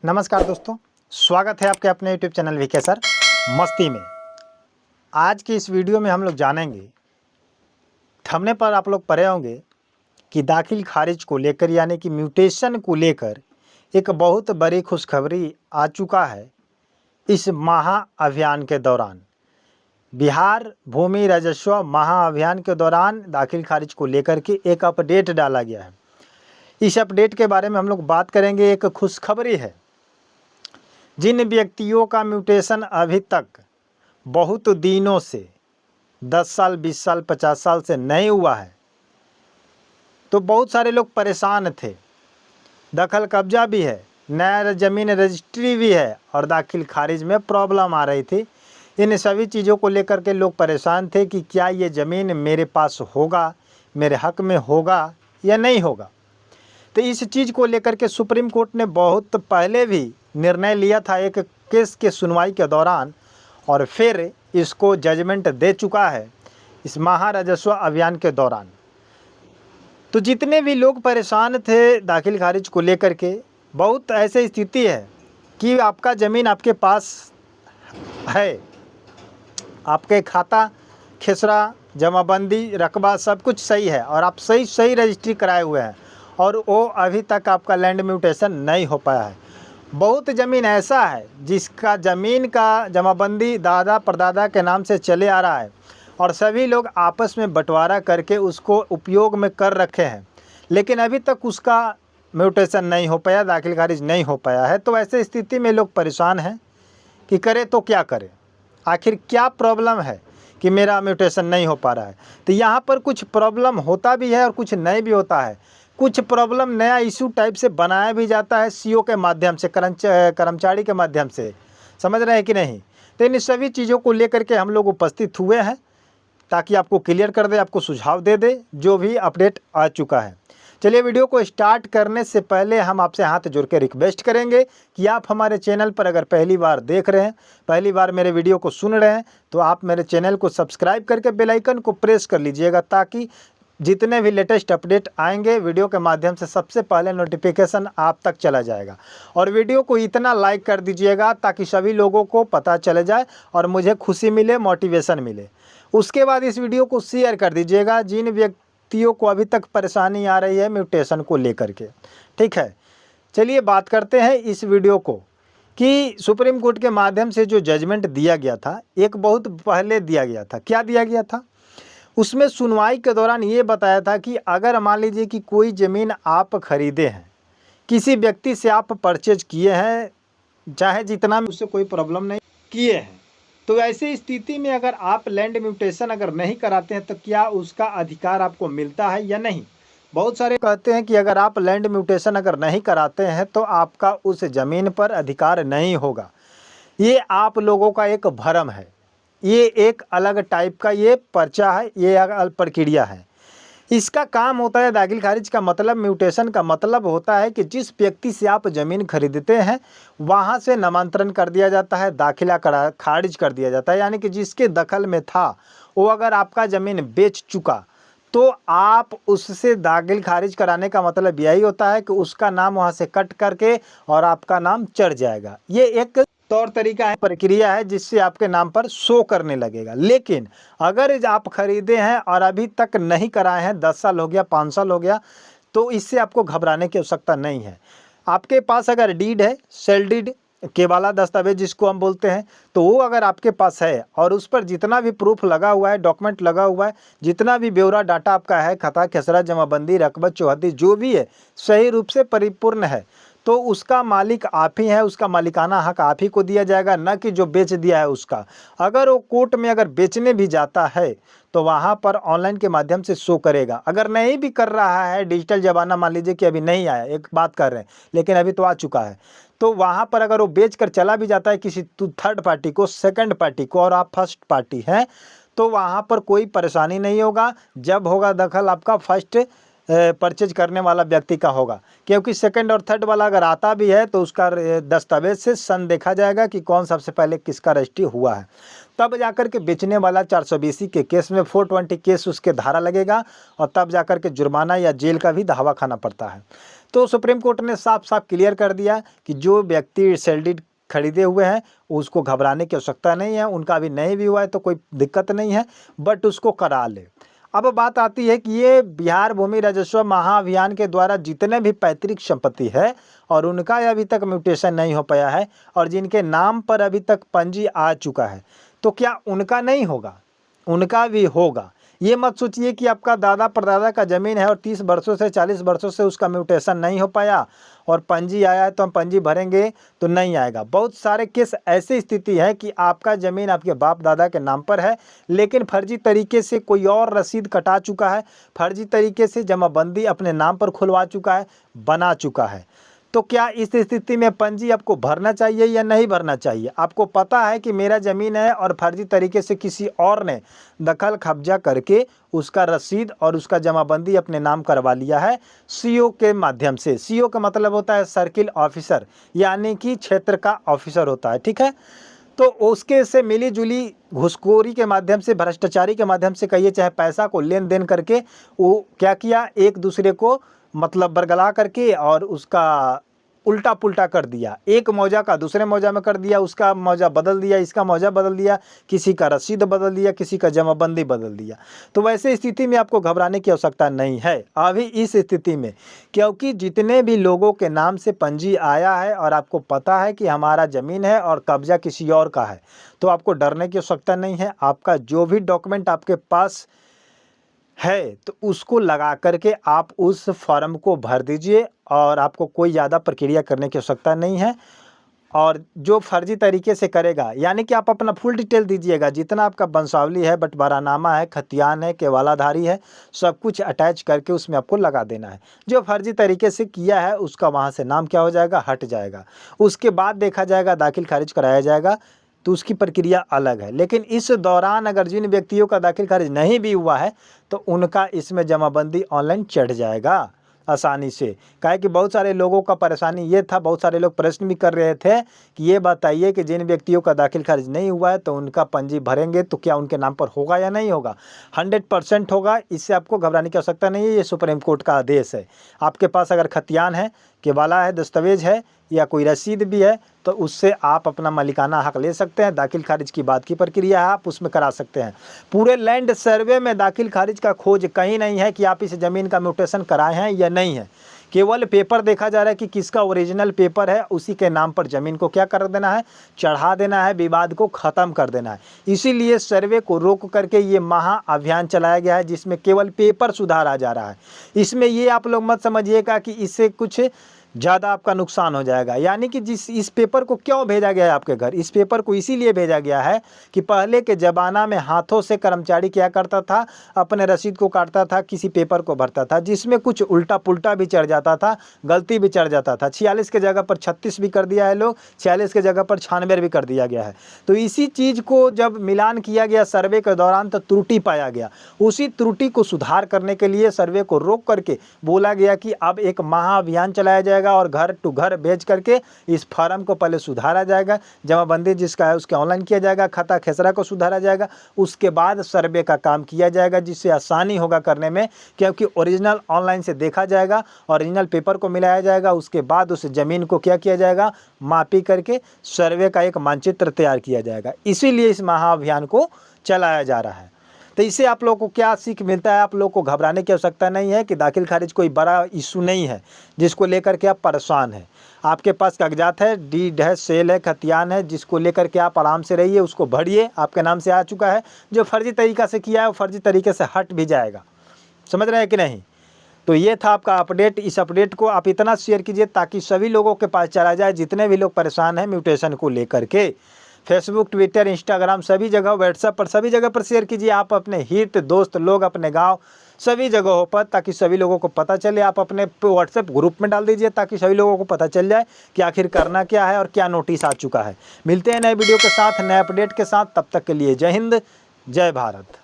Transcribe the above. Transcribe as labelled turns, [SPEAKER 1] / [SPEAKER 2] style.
[SPEAKER 1] नमस्कार दोस्तों, स्वागत है आपके अपने यूट्यूब चैनल वीके सर मस्ती में। आज की इस वीडियो में हम लोग जानेंगे, थंबनेल पर आप लोग पढ़े होंगे कि दाखिल खारिज को लेकर यानी कि म्यूटेशन को लेकर एक बहुत बड़ी खुशखबरी आ चुका है। इस महाअभियान के दौरान बिहार भूमि राजस्व महाअभियान के दौरान दाखिल खारिज को लेकर के एक अपडेट डाला गया है। इस अपडेट के बारे में हम लोग बात करेंगे। एक खुशखबरी है, जिन व्यक्तियों का म्यूटेशन अभी तक बहुत दिनों से 10 साल 20 साल 50 साल से नहीं हुआ है, तो बहुत सारे लोग परेशान थे। दखल कब्जा भी है, नया ज़मीन रजिस्ट्री भी है और दाखिल खारिज में प्रॉब्लम आ रही थी। इन सभी चीज़ों को लेकर के लोग परेशान थे कि क्या ये ज़मीन मेरे पास होगा, मेरे हक में होगा या नहीं होगा। तो इस चीज़ को लेकर के सुप्रीम कोर्ट ने बहुत पहले भी निर्णय लिया था एक केस के सुनवाई के दौरान, और फिर इसको जजमेंट दे चुका है इस महाराजस्व अभियान के दौरान। तो जितने भी लोग परेशान थे दाखिल खारिज को लेकर के, बहुत ऐसी स्थिति है कि आपका ज़मीन आपके पास है, आपके खाता खेसरा जमाबंदी रकबा सब कुछ सही है और आप सही रजिस्ट्री कराए हुए हैं, और वो अभी तक आपका लैंड म्यूटेशन नहीं हो पाया है। बहुत ज़मीन ऐसा है जिसका ज़मीन का जमाबंदी दादा परदादा के नाम से चले आ रहा है और सभी लोग आपस में बंटवारा करके उसको उपयोग में कर रखे हैं, लेकिन अभी तक उसका म्यूटेशन नहीं हो पाया, दाखिल खारिज नहीं हो पाया है। तो ऐसे स्थिति में लोग परेशान हैं कि करें तो क्या करें, आखिर क्या प्रॉब्लम है कि मेरा म्यूटेशन नहीं हो पा रहा है। तो यहाँ पर कुछ प्रॉब्लम होता भी है और कुछ नहीं भी होता है। कुछ प्रॉब्लम नया इशू टाइप से बनाया भी जाता है सीओ के माध्यम से, कर्मचारी के माध्यम से, समझ रहे हैं कि नहीं। तो इन सभी चीज़ों को लेकर के हम लोग उपस्थित हुए हैं ताकि आपको क्लियर कर दे, आपको सुझाव दे दे जो भी अपडेट आ चुका है। चलिए, वीडियो को स्टार्ट करने से पहले हम आपसे हाथ जोड़ के रिक्वेस्ट करेंगे कि आप हमारे चैनल पर अगर पहली बार देख रहे हैं, पहली बार मेरे वीडियो को सुन रहे हैं, तो आप मेरे चैनल को सब्सक्राइब करके बेल आइकन को प्रेस कर लीजिएगा, ताकि जितने भी लेटेस्ट अपडेट आएंगे वीडियो के माध्यम से सबसे पहले नोटिफिकेशन आप तक चला जाएगा। और वीडियो को इतना लाइक कर दीजिएगा ताकि सभी लोगों को पता चले जाए और मुझे खुशी मिले, मोटिवेशन मिले। उसके बाद इस वीडियो को शेयर कर दीजिएगा जिन व्यक्तियों को अभी तक परेशानी आ रही है म्यूटेशन को लेकर के। ठीक है, चलिए बात करते हैं इस वीडियो को कि सुप्रीम कोर्ट के माध्यम से जो जजमेंट दिया गया था, एक बहुत पहले दिया गया था। क्या दिया गया था? उसमें सुनवाई के दौरान ये बताया था कि अगर मान लीजिए कि कोई ज़मीन आप खरीदे हैं, किसी व्यक्ति से आप परचेज किए हैं, चाहे जितना में उससे कोई प्रॉब्लम नहीं किए हैं, तो ऐसी स्थिति में अगर आप लैंड म्यूटेशन अगर नहीं कराते हैं तो क्या उसका अधिकार आपको मिलता है या नहीं। बहुत सारे कहते हैं कि अगर आप लैंड म्यूटेशन अगर नहीं कराते हैं तो आपका उस ज़मीन पर अधिकार नहीं होगा। ये आप लोगों का एक भ्रम है, ये एक अलग टाइप का ये पर्चा है, ये अलग प्रक्रिया है। इसका काम होता है दाखिल खारिज का मतलब, म्यूटेशन का मतलब होता है कि जिस व्यक्ति से आप ज़मीन खरीदते हैं वहाँ से नामांतरण कर दिया जाता है, दाखिला खारिज कर दिया जाता है। यानी कि जिसके दखल में था वो अगर आपका ज़मीन बेच चुका तो आप उससे दाखिल खारिज कराने का मतलब यही होता है कि उसका नाम वहाँ से कट करके और आपका नाम चढ़ जाएगा। ये एक तौर तरीका है, प्रक्रिया है जिससे आपके नाम पर शो करने लगेगा। लेकिन अगर आप खरीदे हैं और अभी तक नहीं कराए हैं, 10 साल हो गया, 5 साल हो गया, तो इससे आपको घबराने की आवश्यकता नहीं है। आपके पास अगर डीड है, सेल डीड केवाला दस्तावेज जिसको हम बोलते हैं, तो वो अगर आपके पास है और उस पर जितना भी प्रूफ लगा हुआ है, डॉक्यूमेंट लगा हुआ है, जितना भी ब्यौरा डाटा आपका है, खाता खेसरा जमाबंदी रकबत चौहद्दी जो भी है, सही रूप से परिपूर्ण है, तो उसका मालिक आप ही है, उसका मालिकाना हक आप ही को दिया जाएगा, न कि जो बेच दिया है उसका। अगर वो कोर्ट में अगर बेचने भी जाता है तो वहाँ पर ऑनलाइन के माध्यम से शो करेगा। अगर नहीं भी कर रहा है, डिजिटल ज़माना मान लीजिए कि अभी नहीं आया, एक बात कर रहे हैं, लेकिन अभी तो आ चुका है, तो वहाँ पर अगर वो बेच कर चला भी जाता है किसी थर्ड पार्टी को, सेकंड पार्टी को, और आप फर्स्ट पार्टी हैं, तो वहाँ पर कोई परेशानी नहीं होगा। जब होगा दखल आपका फर्स्ट परचेज करने वाला व्यक्ति का होगा, क्योंकि सेकंड और थर्ड वाला अगर आता भी है तो उसका दस्तावेज से सन देखा जाएगा कि कौन सबसे पहले किसका रजिस्ट्री हुआ है। तब जाकर के बेचने वाला 420 के केस में 420 केस उसके धारा लगेगा और तब जाकर के जुर्माना या जेल का भी दावा खाना पड़ता है। तो सुप्रीम कोर्ट ने साफ साफ क्लियर कर दिया कि जो व्यक्ति सेल डीड खरीदे हुए हैं उसको घबराने की आवश्यकता नहीं है, उनका अभी नहीं भी हुआ है तो कोई दिक्कत नहीं है, बट उसको करा ले। अब बात आती है कि ये बिहार भूमि राजस्व महाअभियान के द्वारा जितने भी पैतृक संपत्ति है और उनका अभी तक म्यूटेशन नहीं हो पाया है और जिनके नाम पर अभी तक पंजी आ चुका है, तो क्या उनका नहीं होगा? उनका भी होगा। ये मत सोचिए कि आपका दादा परदादा का ज़मीन है और 30 वर्षों से 40 वर्षों से उसका म्यूटेशन नहीं हो पाया और पंजी आया है तो हम पंजी भरेंगे तो नहीं आएगा। बहुत सारे केस ऐसी स्थिति है कि आपका ज़मीन आपके बाप दादा के नाम पर है, लेकिन फर्जी तरीके से कोई और रसीद कटा चुका है, फर्जी तरीके से जमाबंदी अपने नाम पर खुलवा चुका है, बना चुका है। तो क्या इस स्थिति में पंजी आपको भरना चाहिए या नहीं भरना चाहिए? आपको पता है कि मेरा ज़मीन है और फर्जी तरीके से किसी और ने दखल कब्जा करके उसका रसीद और उसका जमाबंदी अपने नाम करवा लिया है सीओ के माध्यम से। सीओ का मतलब होता है सर्किल ऑफिसर, यानी कि क्षेत्र का ऑफिसर होता है, ठीक है। तो उसके से मिली जुली घुसखोरी के माध्यम से, भ्रष्टाचारी के माध्यम से कहिए, चाहे पैसा को लेन देन करके वो क्या किया, एक दूसरे को मतलब बरगला करके और उसका उल्टा पुल्टा कर दिया। एक मौजा का दूसरे मौजा में कर दिया, उसका मौजा बदल दिया, इसका मौजा बदल दिया, किसी का रसीद बदल दिया, किसी का जमाबंदी बदल दिया। तो वैसे स्थिति में आपको घबराने की आवश्यकता नहीं है अभी इस स्थिति में, क्योंकि जितने भी लोगों के नाम से पंजी आया है और आपको पता है कि हमारा ज़मीन है और कब्जा किसी और का है, तो आपको डरने की आवश्यकता नहीं है। आपका जो भी डॉक्यूमेंट आपके पास है तो उसको लगा करके आप उस फॉर्म को भर दीजिए और आपको कोई ज़्यादा प्रक्रिया करने की आवश्यकता नहीं है। और जो फर्जी तरीके से करेगा, यानी कि आप अपना फुल डिटेल दीजिएगा, जितना आपका वंशावली है, बंटवारानामा है, खतियान है, केवालाधारी है, सब कुछ अटैच करके उसमें आपको लगा देना है। जो फर्जी तरीके से किया है उसका वहाँ से नाम क्या हो जाएगा, हट जाएगा। उसके बाद देखा जाएगा, दाखिल खारिज कराया जाएगा, तो उसकी प्रक्रिया अलग है। लेकिन इस दौरान अगर जिन व्यक्तियों का दाखिल खारिज नहीं भी हुआ है तो उनका इसमें जमाबंदी ऑनलाइन चढ़ जाएगा आसानी से। काहे कि बहुत सारे लोगों का परेशानी ये था, बहुत सारे लोग प्रश्न भी कर रहे थे कि ये बताइए कि जिन व्यक्तियों का दाखिल खारिज नहीं हुआ है तो उनका पंजी भरेंगे तो क्या उनके नाम पर होगा या नहीं होगा? 100% होगा, इससे आपको घबराने की आवश्यकता नहीं है। ये सुप्रीम कोर्ट का आदेश है। आपके पास अगर खतियान है, केवाला है, दस्तावेज है या कोई रसीद भी है तो उससे आप अपना मालिकाना हक ले सकते हैं। दाखिल खारिज की बात की प्रक्रिया है, आप उसमें करा सकते हैं। पूरे लैंड सर्वे में दाखिल खारिज का खोज कहीं नहीं है कि आप इस ज़मीन का म्यूटेशन कराए हैं या नहीं है। केवल पेपर देखा जा रहा है कि किसका ओरिजिनल पेपर है, उसी के नाम पर ज़मीन को क्या कर देना है, चढ़ा देना है, विवाद को ख़त्म कर देना है। इसीलिए सर्वे को रोक करके ये महाअभियान चलाया गया है जिसमें केवल पेपर सुधारा जा रहा है। इसमें ये आप लोग मत समझिएगा कि इससे कुछ ज़्यादा आपका नुकसान हो जाएगा। यानी कि इस पेपर को क्यों भेजा गया है आपके घर? इस पेपर को इसीलिए भेजा गया है कि पहले के ज़माना में हाथों से कर्मचारी क्या करता था, अपने रसीद को काटता था, किसी पेपर को भरता था जिसमें कुछ उल्टा पुल्टा भी चढ़ जाता था, गलती भी चढ़ जाता था। 46 के जगह पर 36 भी कर दिया है लोग, 46 के जगह पर 96 भी कर दिया गया है। तो इसी चीज़ को जब मिलान किया गया सर्वे के दौरान तो त्रुटि पाया गया। उसी त्रुटि को सुधार करने के लिए सर्वे को रोक करके बोला गया कि अब एक महाअभियान चलाया जाएगा और घर टू घर भेज करके इस फार्म को पहले सुधारा जाएगा, जमाबंदी जिसका है उसके ऑनलाइन किया जाएगा, खाता खेसरा को सुधारा जाएगा, उसके बाद सर्वे का काम किया जाएगा जिससे आसानी होगा करने में, क्योंकि ओरिजिनल ऑनलाइन से देखा जाएगा, ओरिजिनल पेपर को मिलाया जाएगा, उसके बाद उस ज़मीन को क्या किया जाएगा, मापी करके सर्वे का एक मानचित्र तैयार किया जाएगा। इसीलिए इस महाअभियान को चलाया जा रहा है। तो इससे आप लोगों को क्या सीख मिलता है? आप लोगों को घबराने की आवश्यकता नहीं है कि दाखिल खारिज कोई बड़ा इशू नहीं है जिसको लेकर के आप परेशान हैं। आपके पास कागजात है, डीड है, सेल है, खतियान है, जिसको लेकर के आप आराम से रहिए, उसको भरिए, आपके नाम से आ चुका है। जो फर्जी तरीक़ा से किया है वो फर्जी तरीके से हट भी जाएगा। समझ रहे हैं कि नहीं? तो ये था आपका अपडेट। इस अपडेट को आप इतना शेयर कीजिए ताकि सभी लोगों के पास चला जाए, जितने भी लोग परेशान हैं म्यूटेशन को लेकर के। फेसबुक, ट्विटर, इंस्टाग्राम सभी जगह, व्हाट्सएप पर सभी जगह पर शेयर कीजिए। आप अपने हित, दोस्त लोग, अपने गांव सभी जगहों पर, ताकि सभी लोगों को पता चले। आप अपने व्हाट्सएप ग्रुप में डाल दीजिए ताकि सभी लोगों को पता चल जाए कि आखिर करना क्या है और क्या नोटिस आ चुका है। मिलते हैं नए वीडियो के साथ, नए अपडेट के साथ। तब तक के लिए जय हिंद, जय भारत।